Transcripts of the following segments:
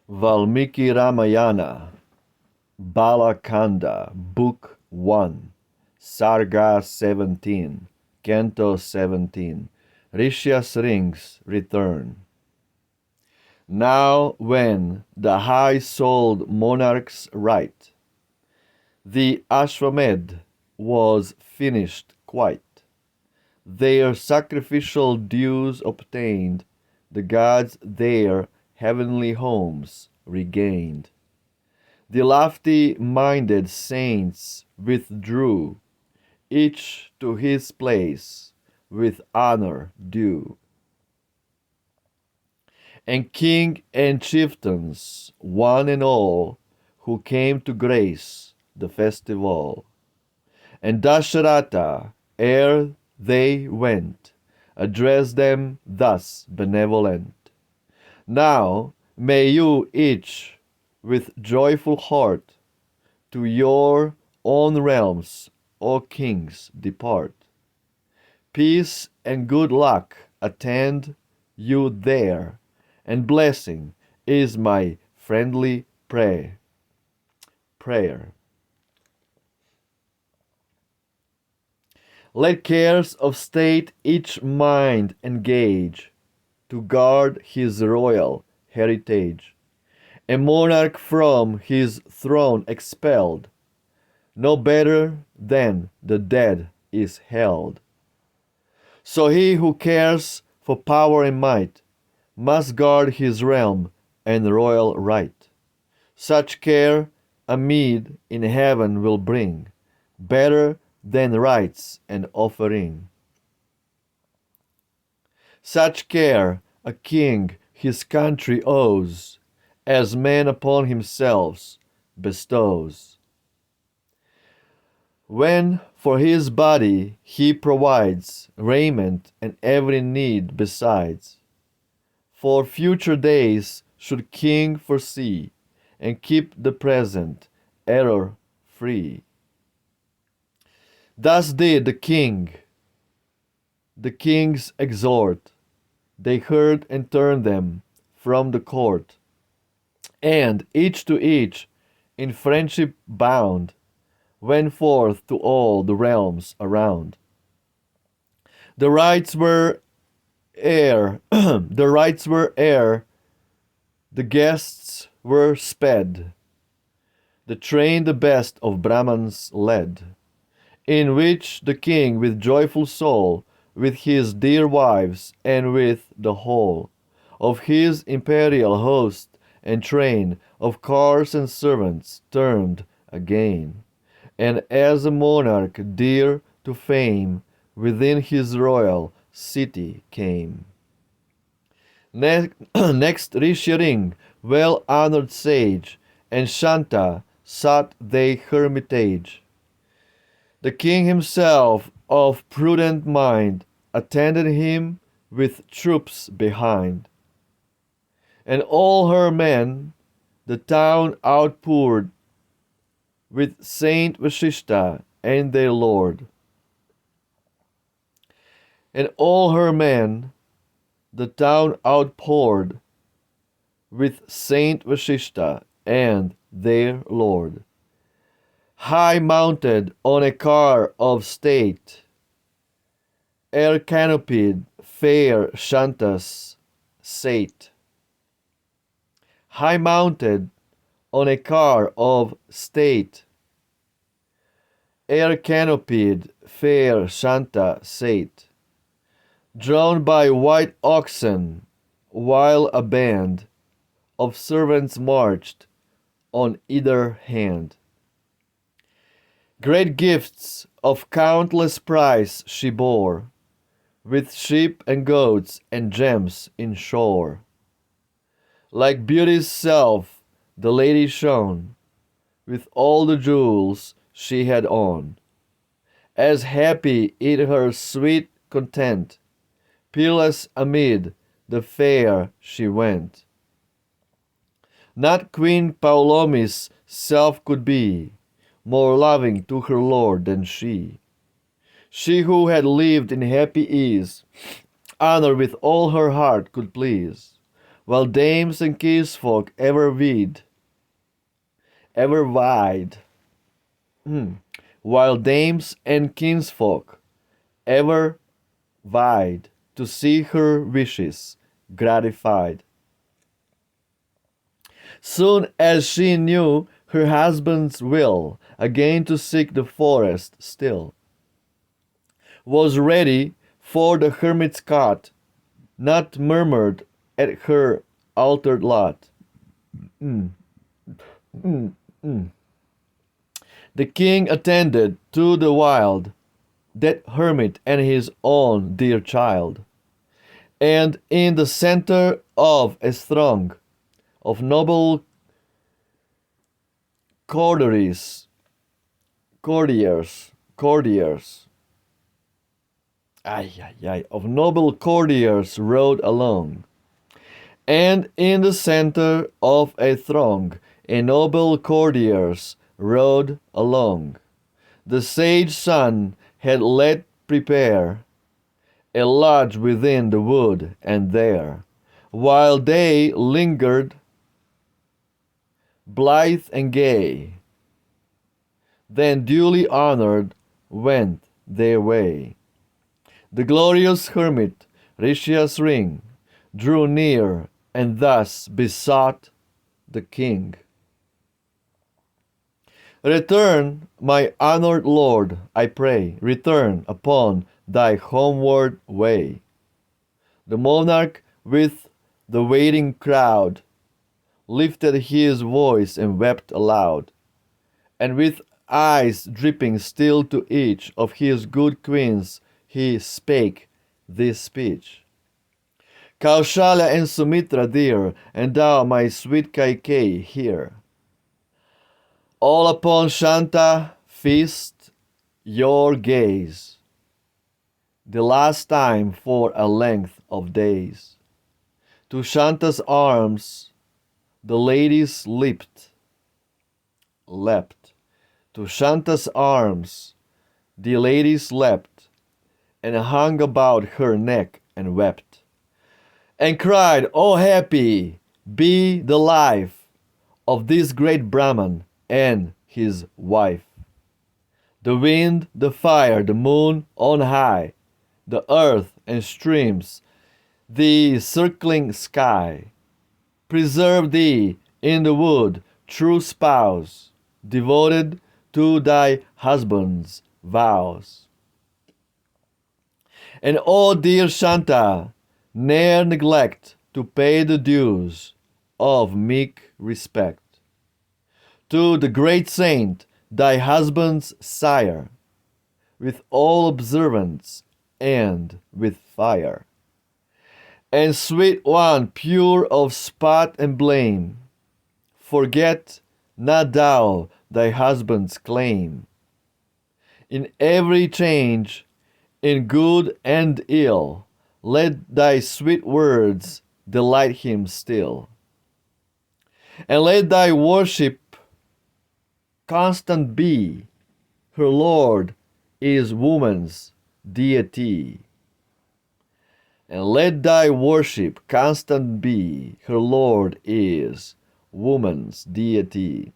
Valmiki Ramayana, Bala Kanda, Book 1, Sarga 17, Canto 17, Rishyasring's Return. Now when the high-souled monarch's rite, the Ashvamed, was finished quite, their sacrificial dues obtained, the gods their heavenly homes regained. The lofty-minded saints withdrew, each to his place, with honor due. And king and chieftains, one and all, who came to grace the festival. And Dasharatha, ere they went, addressed them thus benevolent: Now may you each, with joyful heart, to your own realms, O kings, depart. Peace and good luck attend you there, and blessing is my friendly prayer. Let cares of state each mind engage, to guard his royal heritage. A monarch from his throne expelled, no better than the dead is held. So he who cares for power and might must guard his realm and royal right. Such care a meed in heaven will bring, better than rites and offering. Such care a king his country owes, as man upon himself bestows. When for his body he provides raiment and every need besides, for future days should king foresee, and keep the present error free. Thus did the kings exhort. They heard and turned them from the court, and each to each, in friendship bound, went forth to all the realms around. The rites were ere, the guests were sped, the train the best of Brahmans led, in which the king with joyful soul, with his dear wives, and with the whole of his imperial host and train of cars and servants, turned again, and as a monarch dear to fame, within his royal city came. Next Rishyasring, well-honored sage, and Shanta sought they hermitage. The king himself, of prudent mind, attended him with troops behind. And all her men the town outpoured, with Saint Vasishta and their lord. And all her men the town outpoured, with Saint Vasishta and their lord. High mounted on a car of state, air canopied fair Shantas sate. High mounted on a car of state, air canopied fair Shanta sate, drawn by white oxen, while a band of servants marched on either hand. Great gifts of countless price she bore, with sheep and goats and gems in shore. Like beauty's self the lady shone, with all the jewels she had on. As happy in her sweet content, peerless amid the fair she went. Not Queen Paulomi's self could be more loving to her lord than she. She who had lived in happy ease, honor with all her heart could please, while dames and kinsfolk ever wide, while dames and kinsfolk ever vied to see her wishes gratified. Soon as she knew her husband's will, again to seek the forest still, was ready for the hermit's cot, not murmured at her altered lot. The king attended to the wild, that hermit and his own dear child, and in the center of a throng of noble courtiers, of noble courtiers rode along, and in the center of a throng, a noble courtiers rode along. The sage sun had let prepare a lodge within the wood, and there, while they lingered, blithe and gay, then duly honored went their way. The glorious hermit, Rishyasring, drew near and thus besought the king. Return, my honored lord, I pray, return upon thy homeward way. The monarch with the waiting crowd lifted his voice and wept aloud, and with eyes dripping still to each of his good queens he spake this speech. Kaushalya and Sumitra dear, and thou my sweet Kaikeyi hear. All upon Shanta feast your gaze, the last time for a length of days. To Shanta's arms the ladies leapt. To Shanta's arms the ladies leapt, and hung about her neck and wept, and cried, "Oh happy be the life of this great Brahman and his wife." The wind, the fire, the moon on high, the earth and streams, the circling sky, preserve thee in the wood, true spouse, devoted to thy husband's vows. And O dear Shanta, ne'er neglect to pay the dues of meek respect to the great saint, thy husband's sire, with all observance and with fire. And sweet one, pure of spot and blame, forget not thou thy husband's claim. In every change, in good and ill, let thy sweet words delight him still. And let thy worship constant be, her Lord is woman's deity. And let thy worship constant be, her Lord is woman's deity.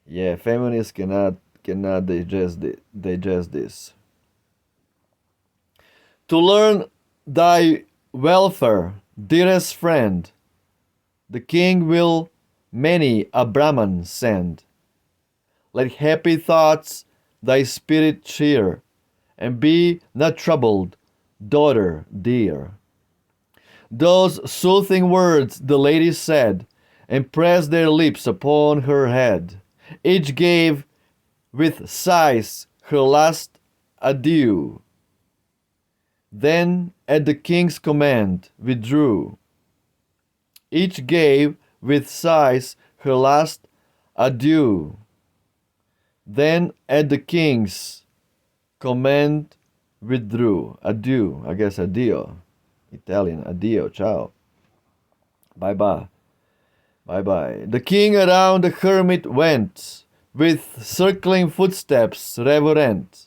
Yeah, feminists cannot digest this. To learn thy welfare, dearest friend, the king will many a Brahman send. Let happy thoughts thy spirit cheer, and be not troubled, daughter dear. Those soothing words the ladies said, and pressed their lips upon her head. Each gave with sighs her last adieu, then at the king's command withdrew. Each gave with sighs her last adieu, then at the king's command withdrew. Adieu, I guess addio. Italian, addio, ciao. Bye-bye. Bye-bye. The king around the hermit went, with circling footsteps reverent,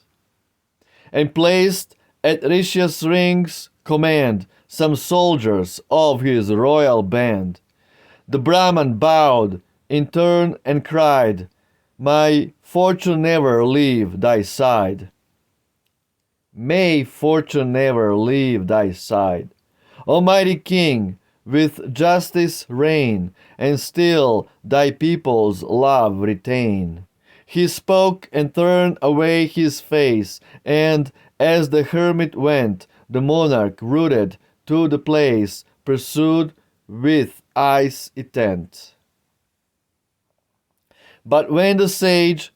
and placed at Rishyasring's command some soldiers of his royal band. The Brahman bowed in turn and cried, "My fortune never leave thy side." May fortune never leave thy side. Almighty King, with justice reign, and still thy people's love retain. He spoke and turned away his face, and as the hermit went, the monarch rooted to the place, pursued with eyes intent. But when the sage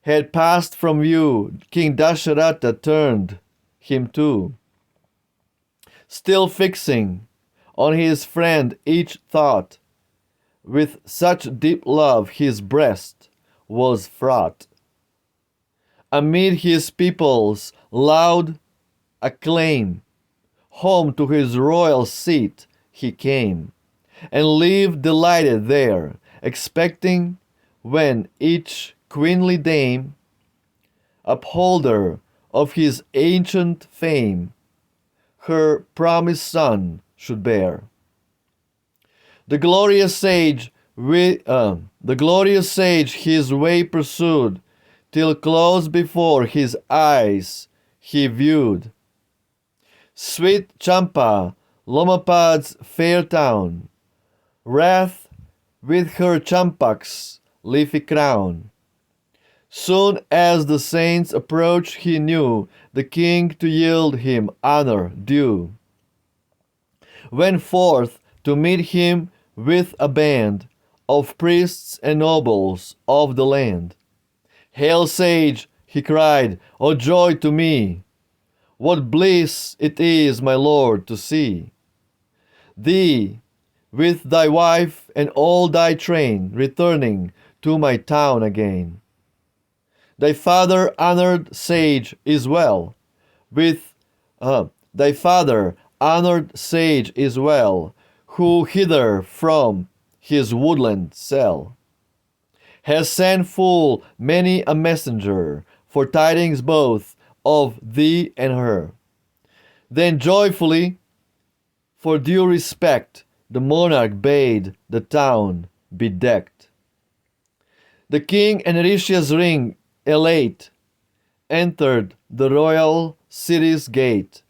had passed from view, King Dasharatha turned him to, still fixing on his friend each thought. With such deep love his breast was fraught. Amid his people's loud acclaim, home to his royal seat he came, and lived delighted there, expecting when each queenly dame, upholder of his ancient fame, her promised son should bear. The glorious sage his way pursued, till close before his eyes he viewed sweet Champa, Lomapad's fair town, wreathed with her champak's leafy crown. Soon as the saints approached, he knew the king to yield him honor due. Went forth to meet him with a band of priests and nobles of the land. "Hail, sage!" he cried, "O joy to me! What bliss it is, my lord, to see thee with thy wife and all thy train returning to my town again. Thy father honored sage is well with thy father honored sage is well, who hither from his woodland cell has sent full many a messenger for tidings both of thee and her." Then joyfully, for due respect, the monarch bade the town be decked. The king and Rishyasring, elate, entered the royal city's gate.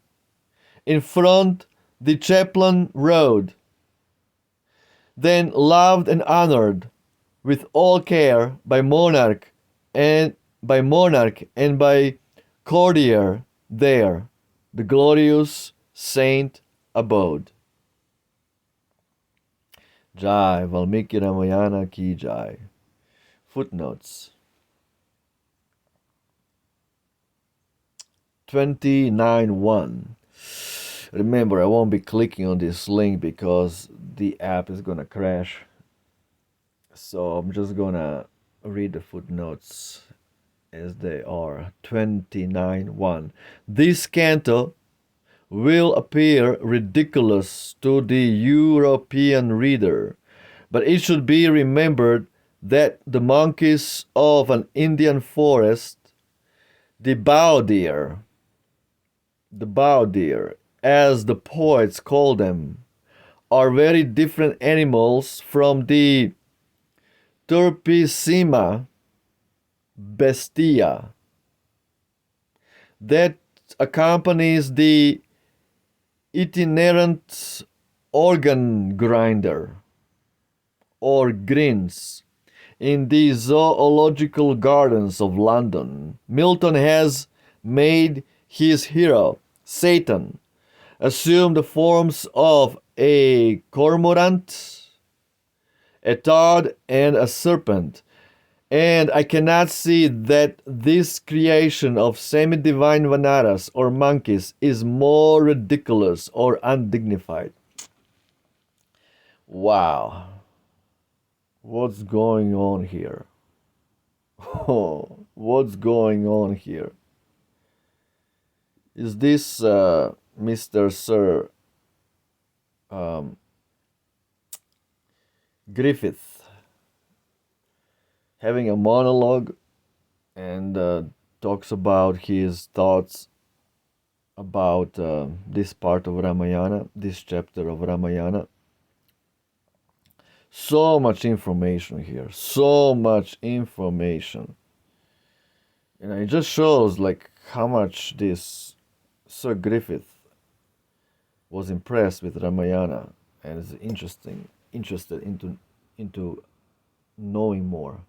In front the chaplain rode, then loved and honored with all care by monarch and by courtier there the glorious saint abode. Jai Valmiki Ramayana ki jai. Footnotes 29.1. Remember, I won't be clicking on this link because the app is gonna crash. So I'm just gonna read the footnotes as they are. 29.1. This canto will appear ridiculous to the European reader, but it should be remembered that the monkeys of an Indian forest, the bow deer, as the poets call them, are very different animals from the Turpisima bestia that accompanies the itinerant organ grinder or grins in the zoological gardens of London. Milton has made his hero, Satan, assume the forms of a cormorant, a toad, and a serpent, and I cannot see that this creation of semi-divine vanaras or monkeys is more ridiculous or undignified. Wow. What's going on here? Oh, what's going on here? Is this Mr. Sir Griffith having a monologue and talks about his thoughts about this part of Ramayana, this chapter of Ramayana. So much information here, so much information. And it just shows like how much this Sir Griffith was impressed with Ramayana and is interested into knowing more.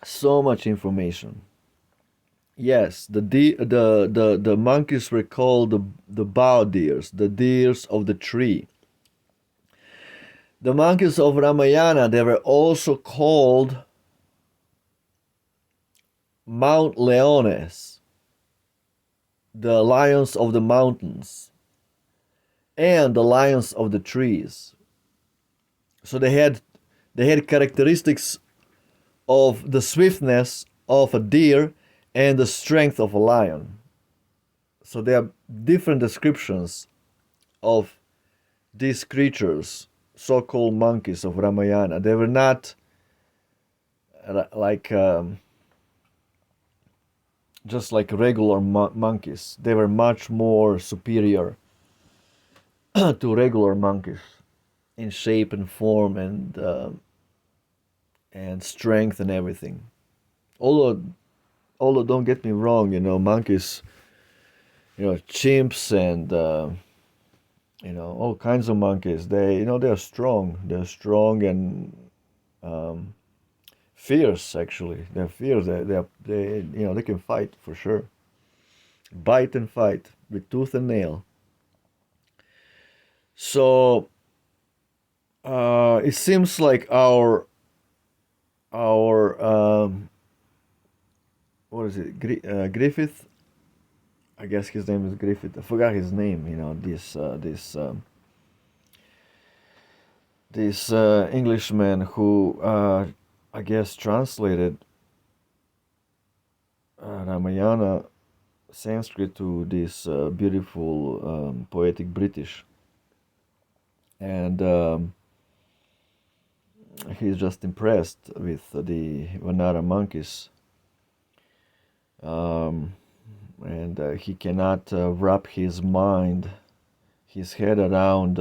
So much information. Yes, the monkeys were called the bow deers, the deers of the tree. The monkeys of Ramayana, they were also called Mount Leones, the lions of the mountains, and the lions of the trees. So they had characteristics of the swiftness of a deer and the strength of a lion. So there are different descriptions of these creatures, so-called monkeys of Ramayana. They were not like just like regular monkeys. They were much more superior to regular monkeys in shape and form and strength and everything. Although, although don't get me wrong, monkeys, chimps and all kinds of monkeys. They're strong. They're strong and fierce. Actually, they're fierce. They can fight for sure. Bite and fight with tooth and nail. So it seems like our what is it? Griffith. I guess his name is Griffith. I forgot his name. This Englishman who I guess translated Ramayana Sanskrit to this beautiful poetic British, and he's just impressed with the Vanara monkeys, and he cannot wrap his head around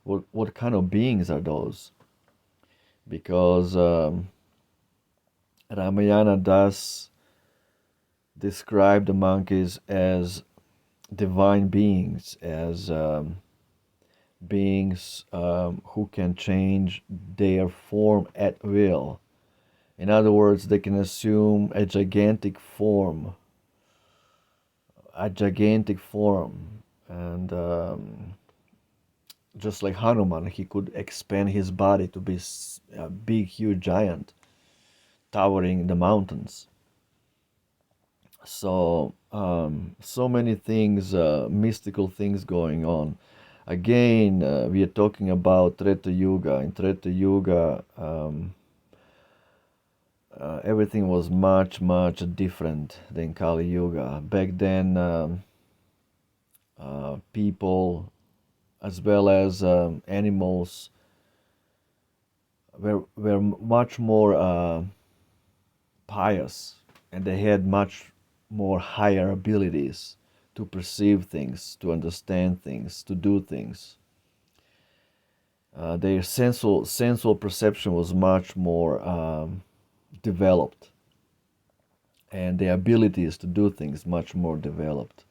what kind of beings are those, because Ramayana does describe the monkeys as divine beings, as beings who can change their form at will. In other words, they can assume a gigantic form, and just like Hanuman, he could expand his body to be a big, huge giant, towering the mountains. So, so many things, mystical things going on. Again, we are talking about Treta Yuga. In Treta Yuga, everything was much, much different than Kali Yuga. Back then, people as well as animals were much more pious, and they had much more higher abilities to perceive things, to understand things, to do things. Their sensual perception was much more developed, and their abilities to do things much more developed.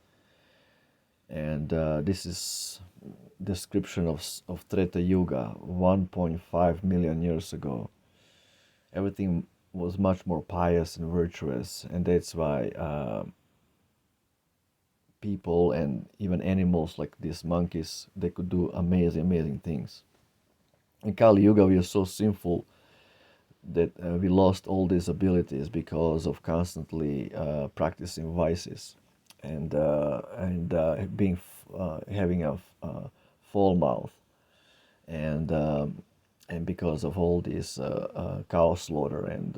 And this is description of Treta Yuga 1.5 million years ago. Everything was much more pious and virtuous, and that's why people and even animals like these monkeys, they could do amazing things. In Kali Yuga, we are so sinful that we lost all these abilities because of constantly practicing vices and being having a full mouth, and because of all this cow slaughter and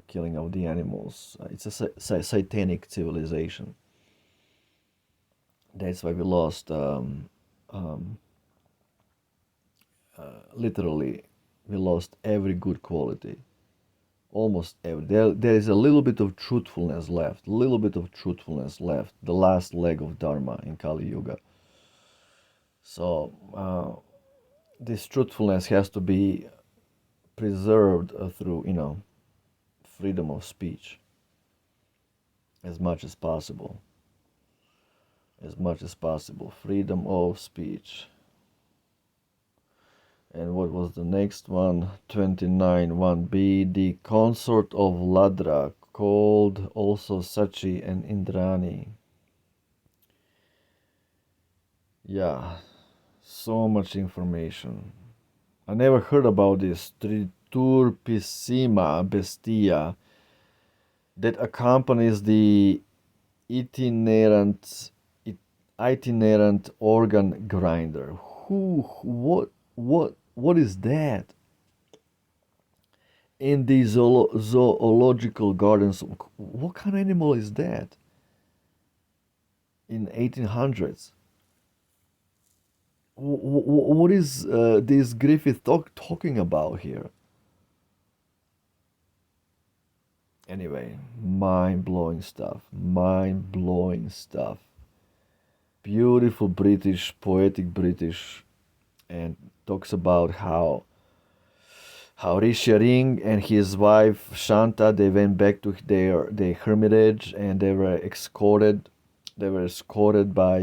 killing of the animals. It's a satanic civilization. That's why we lost literally we lost every good quality Almost every. There is a little bit of truthfulness left. Little bit of truthfulness left. The last leg of Dharma in Kali Yuga. So this truthfulness has to be preserved through, freedom of speech as much as possible. As much as possible. Freedom of speech. And what was the next one? 29, 1b. The consort of Ladra, called also Sachi and Indrani. Yeah, so much information. I never heard about this Triturpisima bestia that accompanies the itinerant itinerant organ grinder. What is that? In the zoological gardens, what kind of animal is that? In 1800s, what is this Griffith talking about here? Anyway, mind-blowing stuff. Mind-blowing stuff. Beautiful British, poetic British, and talks about how Rishyasring and his wife Shanta, they went back to their hermitage, and they were escorted. They were escorted by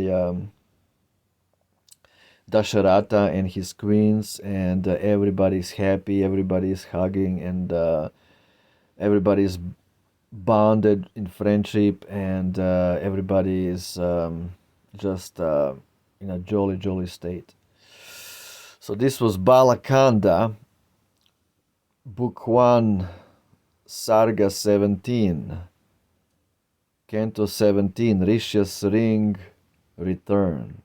Dasharatha and his queens, and everybody's happy, everybody's hugging, and everybody's bonded in friendship, and everybody is just in a jolly state. So this was Bala Kanda, Book 1, Sarga 17, Canto 17, Rishyasring, Return.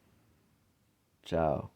Ciao.